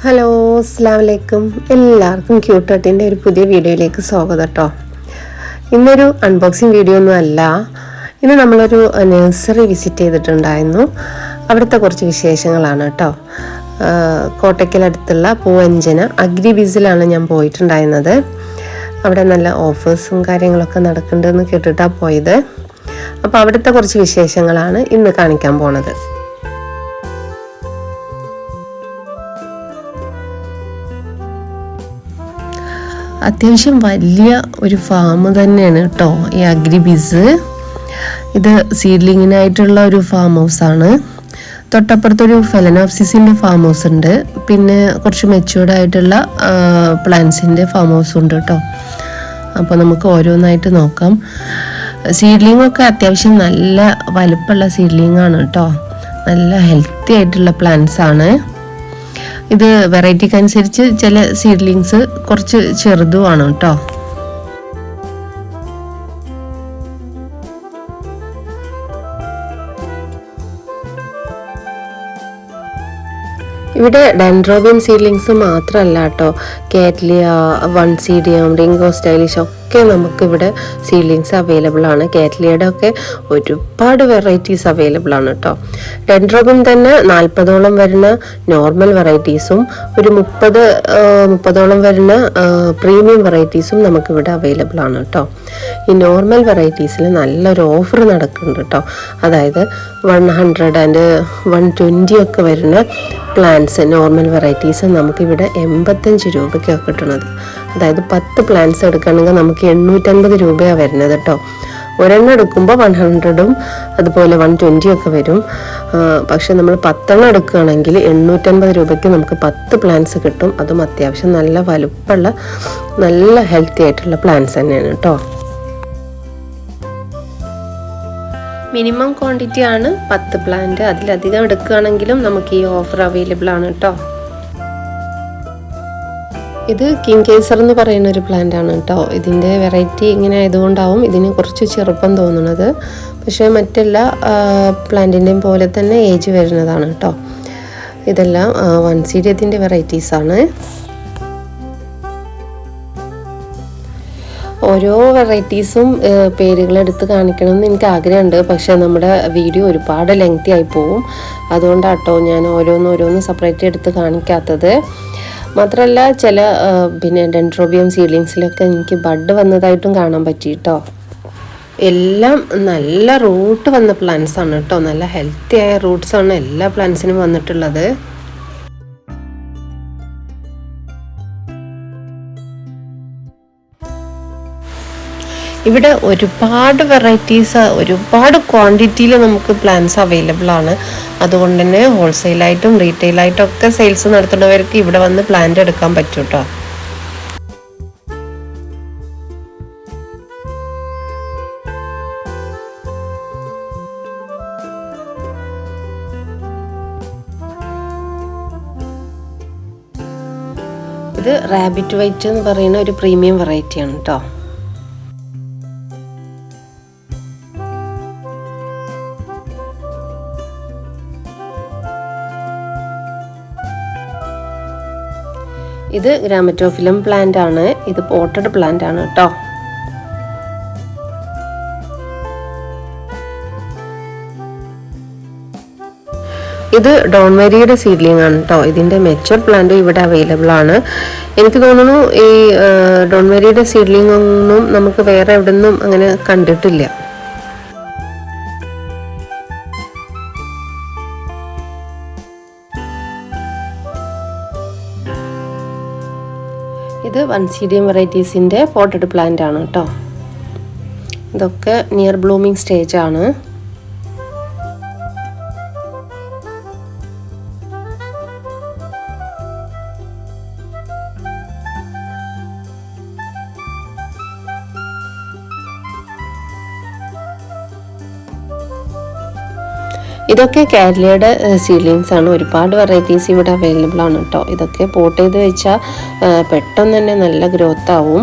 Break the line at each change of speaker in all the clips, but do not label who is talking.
Hello, അസ്സലാമു അലൈക്കും. എല്ലാവർക്കും ക്യൂട്ടട്ടിൻ്റെ ഒരു പുതിയ വീഡിയോയിലേക്ക് സ്വാഗതം കേട്ടോ. ഇന്നൊരു അൺബോക്സിങ് വീഡിയോ ഒന്നും അല്ല. ഇന്ന് നമ്മളൊരു നഴ്സറി വിസിറ്റ് ചെയ്തിട്ടുണ്ടായിരുന്നു. അവിടുത്തെ കുറച്ച് വിശേഷങ്ങളാണ് കേട്ടോ. കോട്ടയ്ക്കലടുത്തുള്ള പൂവഞ്ചന അഗ്രിബിസിലാണ് ഞാൻ പോയിട്ടുണ്ടായിരുന്നത്. അവിടെ നല്ല ഓഫേഴ്സും കാര്യങ്ങളൊക്കെ നടക്കുന്നുണ്ടെന്ന് കേട്ടിട്ടാണ് പോയത്. അപ്പോൾ അവിടുത്തെ കുറച്ച് വിശേഷങ്ങളാണ് ഇന്ന് കാണിക്കാൻ പോണത്. അത്യാവശ്യം വലിയ ഒരു ഫാം തന്നെയാണ് കേട്ടോ ഈ അഗ്രിബിസ്. ഇത് സീഡ്ലിങ്ങിനായിട്ടുള്ള ഒരു ഫാം ഹൗസാണ്. തൊട്ടപ്പുറത്തൊരു ഫെലനോപ്സിസിൻ്റെ ഫാം ഹൗസ് ഉണ്ട്. പിന്നെ കുറച്ച് മെച്യൂർഡ് ആയിട്ടുള്ള പ്ലാന്റ്സിൻ്റെ ഫാം ഹൗസും ഉണ്ട് കേട്ടോ. അപ്പോൾ നമുക്ക് ഓരോന്നായിട്ട് നോക്കാം. സീഡ്ലിങ്ങൊക്കെ അത്യാവശ്യം നല്ല വലുപ്പമുള്ള സീഡ്ലിങ്ങാണ് കേട്ടോ. നല്ല ഹെൽത്തി ആയിട്ടുള്ള പ്ലാന്റ്സ് ആണ്. ഇത് വെറൈറ്റിക്ക് അനുസരിച്ച് ചില സീഡ്ലിങ്സ് കുറച്ച് ചെറുതുമാണ് കേട്ടോ. ഇവിടെ ഡെൻഡ്രോബിയം സീഡ്ലിങ്സ് മാത്രമല്ല കേട്ടോ, കാറ്റ്ലിയ, വൺസീഡിയം, റിംഗോ സ്റ്റൈലിഷ് ഒക്കെ നമുക്കിവിടെ സീഡ്ലിങ്സ് അവൈലബിൾ ആണ്. കാറ്റ്ലിയയുടെ ഒക്കെ ഒരുപാട് വെറൈറ്റീസ് അവൈലബിൾ ആണ് കേട്ടോ. ഡെൻഡ്രോബിയം തന്നെ 40ഓളം വരുന്ന നോർമൽ വെറൈറ്റീസും ഒരു 30ഓളം വരുന്ന പ്രീമിയം വെറൈറ്റീസും നമുക്കിവിടെ അവൈലബിൾ ആണ് കേട്ടോ. ഈ നോർമൽ വെറൈറ്റീസിൽ നല്ലൊരു ഓഫർ നടക്കുന്നുണ്ട് കേട്ടോ. അതായത് 100 ആൻഡ് 120 ഒക്കെ വരുന്ന പ്ലാന്റ്സ് നോർമൽ വെറൈറ്റീസ് നമുക്കിവിടെ 85 രൂപയ്ക്കാണ് കിട്ടുന്നത്. അതായത് 10 പ്ലാന്റ്സ് എടുക്കുകയാണെങ്കിൽ നമുക്ക് 850 രൂപയാണ് വരുന്നത് കേട്ടോ. ഒരെണ്ണം എടുക്കുമ്പോൾ 100ഉം അതുപോലെ 120 ഒക്കെ വരും. പക്ഷെ നമ്മൾ 10 എടുക്കുകയാണെങ്കിൽ 850 രൂപയ്ക്ക് നമുക്ക് 10 പ്ലാന്റ്സ് കിട്ടും. അതും അത്യാവശ്യം നല്ല വലുപ്പമുള്ള നല്ല ഹെൽത്തി ആയിട്ടുള്ള പ്ലാന്റ്സ് തന്നെയാണ് കേട്ടോ. മിനിമം ക്വാണ്ടിറ്റി ആണ് 10 പ്ലാന്റ്. അതിലധികം എടുക്കുകയാണെങ്കിലും നമുക്ക് ഈ ഓഫർ അവൈലബിൾ ആണ് കേട്ടോ. ഇത് കിങ് കേസർ എന്ന് പറയുന്ന ഒരു പ്ലാന്റ് ആണ് കേട്ടോ. ഇതിൻ്റെ വെറൈറ്റി ഇങ്ങനെ ആയതുകൊണ്ടാവും ഇതിന് കുറച്ച് ചെറുപ്പം തോന്നുന്നത്. പക്ഷേ മറ്റെല്ലാ പ്ലാന്റിൻ്റെയും പോലെ തന്നെ ഏജ് വരുന്നതാണ് കേട്ടോ. ഇതെല്ലാം വൺസീഡിയത്തിൻ്റെ വെറൈറ്റീസാണ്. ഓരോ വെറൈറ്റീസും പേരുകളെടുത്ത് കാണിക്കണമെന്ന് എനിക്ക് ആഗ്രഹമുണ്ട്. പക്ഷേ നമ്മുടെ വീഡിയോ ഒരുപാട് ലെങ്തി ആയി പോവും. അതുകൊണ്ടാട്ടോ ഞാൻ ഓരോന്ന് സെപ്പറേറ്റ് എടുത്ത് കാണിക്കാത്തത്. മാത്രമല്ല ചില ഡെൻഡ്രോബിയം സീഡ്ലിങ്സിലൊക്കെ എനിക്ക് ബഡ് വന്നതായിട്ടും കാണാൻ പറ്റി കേട്ടോ. എല്ലാം നല്ല റൂട്ട് വന്ന പ്ലാന്റ്സ് ആണ് കേട്ടോ. നല്ല ഹെൽത്തി ആയ റൂട്ട്സ് ആണ് എല്ലാ പ്ലാന്റ്സിനും വന്നിട്ടുള്ളത്. ഇവിടെ ഒരുപാട് വെറൈറ്റീസ് ഒരുപാട് ക്വാണ്ടിറ്റിയിൽ നമുക്ക് പ്ലാന്റ്സ് അവൈലബിൾ ആണ്. അതുകൊണ്ട് തന്നെ ഹോൾസെയിലായിട്ടും റീറ്റെയിലായിട്ടും ഒക്കെ സെയിൽസ് നടത്തുന്നവർക്ക് ഇവിടെ വന്ന് പ്ലാന്റ് എടുക്കാൻ പറ്റും കേട്ടോ. ഇത് റാബിറ്റ് വൈറ്റ് എന്ന് പറയുന്ന ഒരു പ്രീമിയം വെറൈറ്റിയാണ് കേട്ടോ. ഇത് ഗ്രാമറ്റോഫിലം പ്ലാന്റ് ആണ്. ഇത് പോട്ടഡ് പ്ലാന്റ് ആണ് കേട്ടോ. ഇത് ഡോൺമെരിയുടെ സീഡ്ലിംഗ് ആണ് കേട്ടോ. ഇതിൻ്റെ മെച്ചൂർ പ്ലാന്റ് ഇവിടെ അവൈലബിൾ ആണ്. എനിക്ക് തോന്നുന്നു ഈ ഡോൺമെരിയുടെ സീഡ്ലിംഗ് ഒന്നും നമുക്ക് വേറെ എവിടെ നിന്നും അങ്ങനെ കണ്ടിട്ടില്ല. ഇത് വൺസീഡിയം വെറൈറ്റീസിൻ്റെ പോട്ടഡ് പ്ലാന്റ് ആണ് കേട്ടോ. ഇതൊക്കെ നിയർ ബ്ലൂമിങ് സ്റ്റേജ് ആണ്. ഇതൊക്കെ കാറ്റ്ലിയയുടെ സീഡ്ലിങ്സ് ആണ്. ഒരുപാട് വെറൈറ്റീസ് ഇവിടെ അവൈലബിൾ ആണ് കേട്ടോ. ഇതൊക്കെ പോട്ട് ചെയ്ത് വെച്ചാൽ പെട്ടെന്ന് തന്നെ നല്ല ഗ്രോത്ത് ആവും.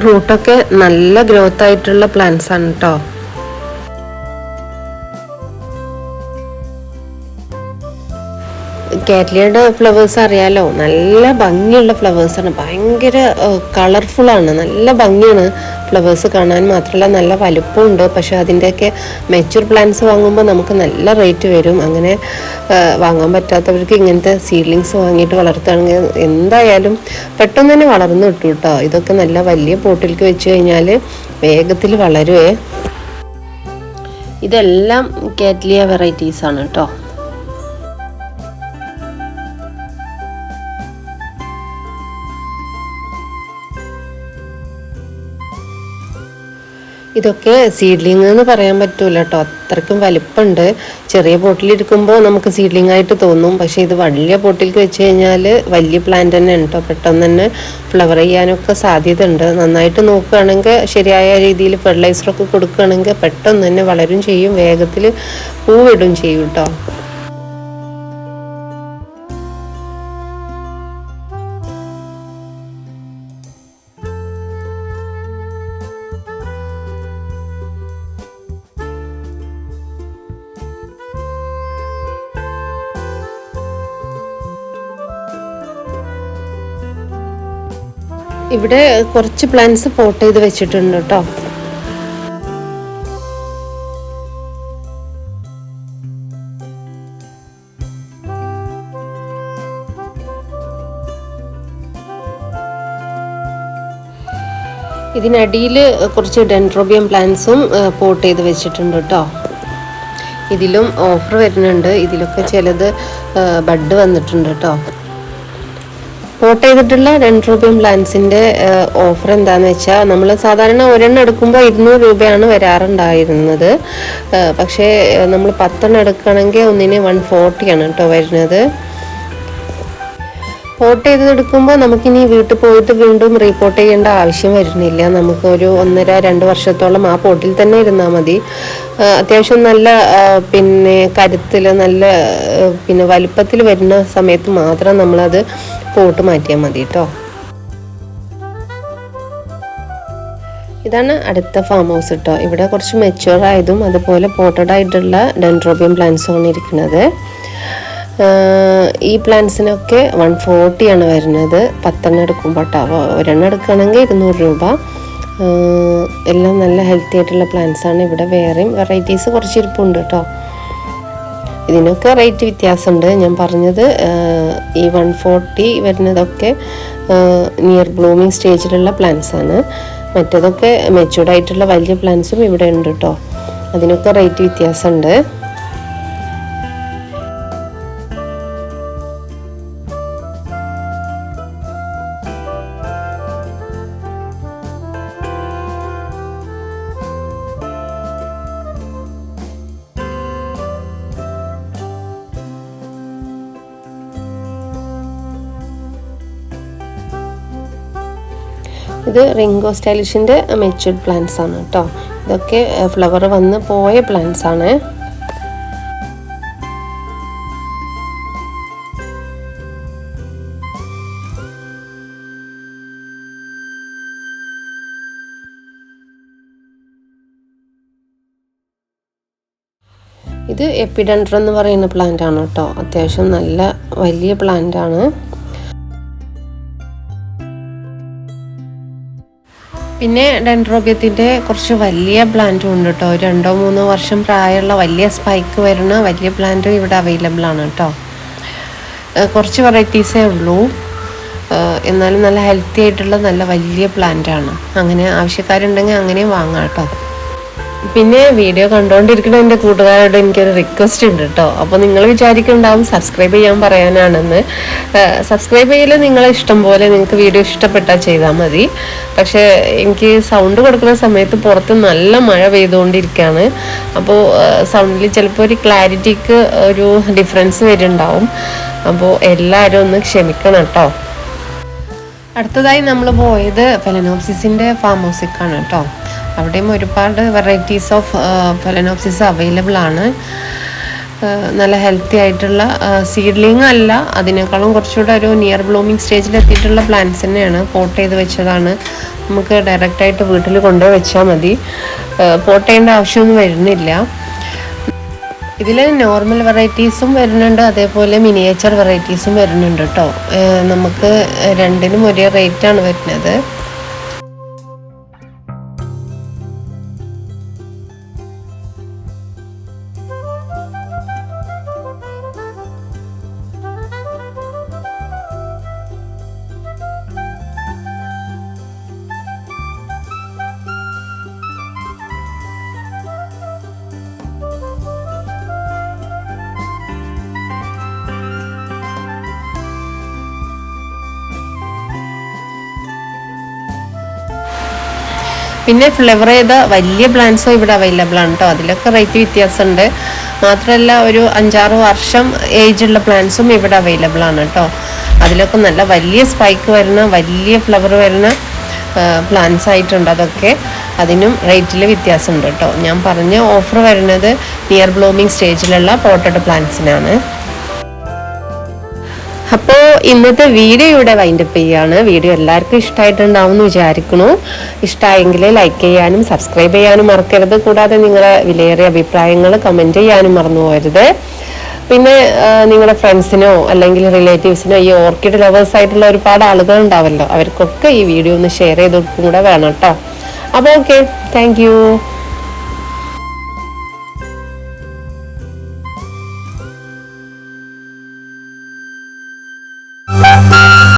റൂട്ടൊക്കെ നല്ല ഗ്രോത്ത് ആയിട്ടുള്ള പ്ലാന്റ്സ് ആണ് കേട്ടോ. കാറ്റ്ലിയയുടെ ഫ്ലവേഴ്സ് അറിയാലോ, നല്ല ഭംഗിയുള്ള ഫ്ലവേഴ്സാണ്, ഭയങ്കര കളർഫുള്ളാണ്, നല്ല ഭംഗിയാണ് ഫ്ലവേഴ്സ് കാണാൻ. മാത്രമല്ല നല്ല വലുപ്പമുണ്ട്. പക്ഷെ അതിൻ്റെയൊക്കെ മെച്യൂർ പ്ലാന്റ്സ് വാങ്ങുമ്പോൾ നമുക്ക് നല്ല റേറ്റ് വരും. അങ്ങനെ വാങ്ങാൻ പറ്റാത്തവർക്ക് ഇങ്ങനത്തെ സീഡ്ലിങ്സ് വാങ്ങിയിട്ട് വളർത്തുകയാണെങ്കിൽ എന്തായാലും പെട്ടെന്ന് തന്നെ വളർന്നു കിട്ടും കേട്ടോ. ഇതൊക്കെ നല്ല വലിയ പോട്ടിലേക്ക് വെച്ച് കഴിഞ്ഞാൽ വേഗത്തിൽ വളരുവേ. ഇതെല്ലാം കാറ്റ്ലിയ വെറൈറ്റീസ് ആണ് കേട്ടോ. ഇതൊക്കെ സീഡ്ലിംഗ് എന്ന് പറയാൻ പറ്റൂല കേട്ടോ, അത്രയ്ക്കും വലിപ്പമുണ്ട്. ചെറിയ പോട്ടിലിരിക്കുമ്പോൾ നമുക്ക് സീഡ്ലിംഗ് ആയിട്ട് തോന്നും. പക്ഷേ ഇത് വലിയ പോട്ടിലേക്ക് വെച്ച് കഴിഞ്ഞാൽ വലിയ പ്ലാന്റ് തന്നെ ഉണ്ട് കേട്ടോ. പെട്ടെന്ന് തന്നെ ഫ്ലവർ ചെയ്യാനൊക്കെ സാധ്യത ഉണ്ട്. നന്നായിട്ട് നോക്കുകയാണെങ്കിൽ, ശരിയായ രീതിയിൽ ഫെർട്ടിലൈസറൊക്കെ കൊടുക്കുകയാണെങ്കിൽ പെട്ടെന്ന് തന്നെ വളരും ചെയ്യും, വേഗത്തിൽ പൂവിടും ചെയ്യും കേട്ടോ. ഇവിടെ കുറച്ച് പ്ലാന്റ്സ് പോട്ട് ചെയ്ത് വെച്ചിട്ടുണ്ട് കേട്ടോ. ഇതിനടിയിൽ കുറച്ച് ഡെൻഡ്രോബിയം പ്ലാന്റ്സും പോട്ട് ചെയ്ത് വെച്ചിട്ടുണ്ട് കേട്ടോ. ഇതിലും ഓഫർ വരുന്നുണ്ട്. ഇതിലൊക്കെ ചിലത് ബഡ് വന്നിട്ടുണ്ട് കേട്ടോ. പോട്ട് ചെയ്തിട്ടുള്ള ഡെൻഡ്രോബിയം പ്ലാന്റ്സിൻ്റെ ഓഫർ എന്താണെന്ന് വെച്ചാൽ, നമ്മൾ സാധാരണ ഒരെണ്ണം എടുക്കുമ്പോൾ 200 രൂപയാണ് വരാറുണ്ടായിരുന്നത്. പക്ഷേ നമ്മൾ 10 എടുക്കുകയാണെങ്കിൽ ഒന്നിന് 140 ആണ് കേട്ടോ വരുന്നത്. പോട്ട് ചെയ്തെടുക്കുമ്പോൾ നമുക്കിനി വീട്ടിൽ പോയിട്ട് വീണ്ടും റീപോർട്ട് ചെയ്യേണ്ട ആവശ്യം വരുന്നില്ല. നമുക്കൊരു 1.5-2 വർഷത്തോളം ആ പോട്ടിൽ തന്നെ ഇരുന്നാൽ മതി. അത്യാവശ്യം നല്ല കരുത്തിൽ നല്ല വലുപ്പത്തിൽ വരുന്ന സമയത്ത് മാത്രം നമ്മളത് പോട്ട് മാറ്റിയാൽ മതി കേട്ടോ. ഇതാണ് അടുത്ത ഫാം ഹൗസ് കേട്ടോ. ഇവിടെ കുറച്ച് മെച്യൂർ ആയതും അതുപോലെ പോട്ടഡ് ആയിട്ടുള്ള ഡെൻഡ്രോബിയം പ്ലാന്റ്സുമാണ് ഇരിക്കുന്നത്. ഈ പ്ലാന്റ്സിനൊക്കെ 140 ആണ് വരുന്നത് 10 എടുക്കുമ്പോൾ കേട്ടോ. ഒരെണ്ണം എടുക്കുകയാണെങ്കിൽ 200 രൂപ. എല്ലാം നല്ല ഹെൽത്തി ആയിട്ടുള്ള പ്ലാന്റ്സാണ്. ഇവിടെ വേറെയും വെറൈറ്റീസ് കുറച്ച് ഇരിപ്പുണ്ട് കേട്ടോ. ഇതിനൊക്കെ റേറ്റ് വ്യത്യാസമുണ്ട്. ഞാൻ പറഞ്ഞത് ഈ 140 വരുന്നതൊക്കെ നിയർ ബ്ലൂമിങ് സ്റ്റേജിലുള്ള പ്ലാന്റ്സാണ്. മറ്റതൊക്കെ മെച്യൂർഡ് ആയിട്ടുള്ള വലിയ പ്ലാന്റ്സും ഇവിടെ ഉണ്ട് കേട്ടോ. അതിനൊക്കെ റേറ്റ് വ്യത്യാസമുണ്ട്. ഇത് റിംഗോ സ്റ്റൈലിഷിൻ്റെ മെച്യൂർഡ് പ്ലാന്റ്സ് ആണ് കേട്ടോ. ഇതൊക്കെ ഫ്ലവർ വന്ന് പോയ പ്ലാന്റ്സ് ആണ്. ഇത് എപ്പിഡെൻഡ്രം എന്ന് പറയുന്ന പ്ലാന്റ് ആണ് കേട്ടോ. അത്യാവശ്യം നല്ല വലിയ പ്ലാന്റ് ആണ്. പിന്നെ ഡെൻഡ്രോബിയത്തിൻ്റെ കുറച്ച് വലിയ പ്ലാന്റും ഉണ്ട് കേട്ടോ. 2-3 വർഷം പ്രായമുള്ള വലിയ സ്പൈക്ക് വരുന്ന വലിയ പ്ലാന്റും ഇവിടെ അവൈലബിൾ ആണ് കേട്ടോ. കുറച്ച് വെറൈറ്റീസേ ഉള്ളൂ. എന്നാലും നല്ല ഹെൽത്തി ആയിട്ടുള്ള നല്ല വലിയ പ്ലാന്റ് ആണ്. അങ്ങനെ ആവശ്യക്കാരുണ്ടെങ്കിൽ അങ്ങനെയും വാങ്ങാം കേട്ടോ. പിന്നെ വീഡിയോ കണ്ടുകൊണ്ടിരിക്കുന്ന എൻ്റെ കൂട്ടുകാരോട് എനിക്കൊരു റിക്വസ്റ്റ് ഉണ്ട് കേട്ടോ. അപ്പോൾ നിങ്ങൾ വിചാരിക്കുന്നുണ്ടാവും സബ്സ്ക്രൈബ് ചെയ്യാൻ പറയാനാണെന്ന്. സബ്സ്ക്രൈബ് ചെയ്യൽ നിങ്ങളെ ഇഷ്ടം പോലെ, നിങ്ങൾക്ക് വീഡിയോ ഇഷ്ടപ്പെട്ടാൽ ചെയ്താൽ മതി. പക്ഷേ എനിക്ക് സൗണ്ട് കൊടുക്കുന്ന സമയത്ത് പുറത്ത് നല്ല മഴ പെയ്തുകൊണ്ടിരിക്കുകയാണ്. അപ്പോൾ സൗണ്ടിൽ ചിലപ്പോൾ ഒരു ക്ലാരിറ്റിക്ക് ഒരു ഡിഫറൻസ് വരുന്നുണ്ടാവും. അപ്പോൾ എല്ലാവരും ഒന്ന് ക്ഷമിക്കണം കേട്ടോ. അടുത്തതായി നമ്മൾ പോയത് ഫെലനോപ്സിസിൻ്റെ ഫാം ഹൗസിലേക്കാണ് കേട്ടോ. അവിടെയും ഒരുപാട് വെറൈറ്റീസ് ഓഫ് ഫെലനോപ്സിസ് അവൈലബിൾ ആണ്. നല്ല ഹെൽത്തി ആയിട്ടുള്ള സീഡ്ലിംഗ് അല്ല, അതിനേക്കാളും കുറച്ചുകൂടെ ഒരു നിയർ ബ്ലൂമിങ് സ്റ്റേജിൽ എത്തിയിട്ടുള്ള പ്ലാന്റ്സ് തന്നെയാണ്. പോട്ട് ചെയ്ത് വെച്ചതാണ്. നമുക്ക് ഡയറക്റ്റായിട്ട് വീട്ടിൽ കൊണ്ടുപോയി വെച്ചാൽ മതി. പോട്ട് ചെയ്യേണ്ട ആവശ്യമൊന്നും വരുന്നില്ല. ഇതിൽ നോർമൽ വെറൈറ്റീസും വരുന്നുണ്ട്, അതേപോലെ മിനിയേച്ചർ വെറൈറ്റീസും വരുന്നുണ്ട് കേട്ടോ. നമുക്ക് രണ്ടിനും ഒരേ റേറ്റാണ് വരുന്നത്. പിന്നെ ഫ്ലവർ ചെയ്ത വലിയ പ്ലാന്റ്സും ഇവിടെ അവൈലബിൾ ആണ് കേട്ടോ. അതിലൊക്കെ റേറ്റ് വ്യത്യാസമുണ്ട്. മാത്രമല്ല ഒരു 5-6 വർഷം ഏജുള്ള പ്ലാന്റ്സും ഇവിടെ അവൈലബിൾ ആണ് കേട്ടോ. അതിലൊക്കെ നല്ല വലിയ സ്പൈക്ക് വരുന്ന വലിയ ഫ്ലവർ വരുന്ന പ്ലാന്റ്സ് ആയിട്ടുണ്ട്. അതൊക്കെ അതിനും റേറ്റിൽ വ്യത്യാസമുണ്ട് കേട്ടോ. ഞാൻ പറഞ്ഞ ഓഫർ വരുന്നത് നിയർ ബ്ലൂമിങ് സ്റ്റേജിലുള്ള പോട്ടഡ് പ്ലാന്റ്സിനാണ്. അപ്പോൾ ഇന്നത്തെ വീഡിയോ ഇവിടെ വൈൻഡപ്പ് ചെയ്യുകയാണ്. വീഡിയോ എല്ലാവർക്കും ഇഷ്ടമായിട്ടുണ്ടാവും എന്ന് വിചാരിക്കുന്നു. ഇഷ്ടമായെങ്കിൽ ലൈക്ക് ചെയ്യാനും സബ്സ്ക്രൈബ് ചെയ്യാനും മറക്കരുത്. കൂടാതെ നിങ്ങളുടെ വിലയേറിയ അഭിപ്രായങ്ങൾ കമൻറ്റ് ചെയ്യാനും മറന്നു പോകരുത്. പിന്നെ നിങ്ങളുടെ ഫ്രണ്ട്സിനോ അല്ലെങ്കിൽ റിലേറ്റീവ്സിനോ ഈ ഓർക്കിഡ് ലവേഴ്സ് ആയിട്ടുള്ള ഒരുപാട് ആളുകൾ ഉണ്ടാവല്ലോ, അവർക്കൊക്കെ ഈ വീഡിയോ ഒന്ന് ഷെയർ ചെയ്ത് കൊടുക്കും കൂടെ വേണം കേട്ടോ. അപ്പോൾ ഓക്കെ, താങ്ക് യു.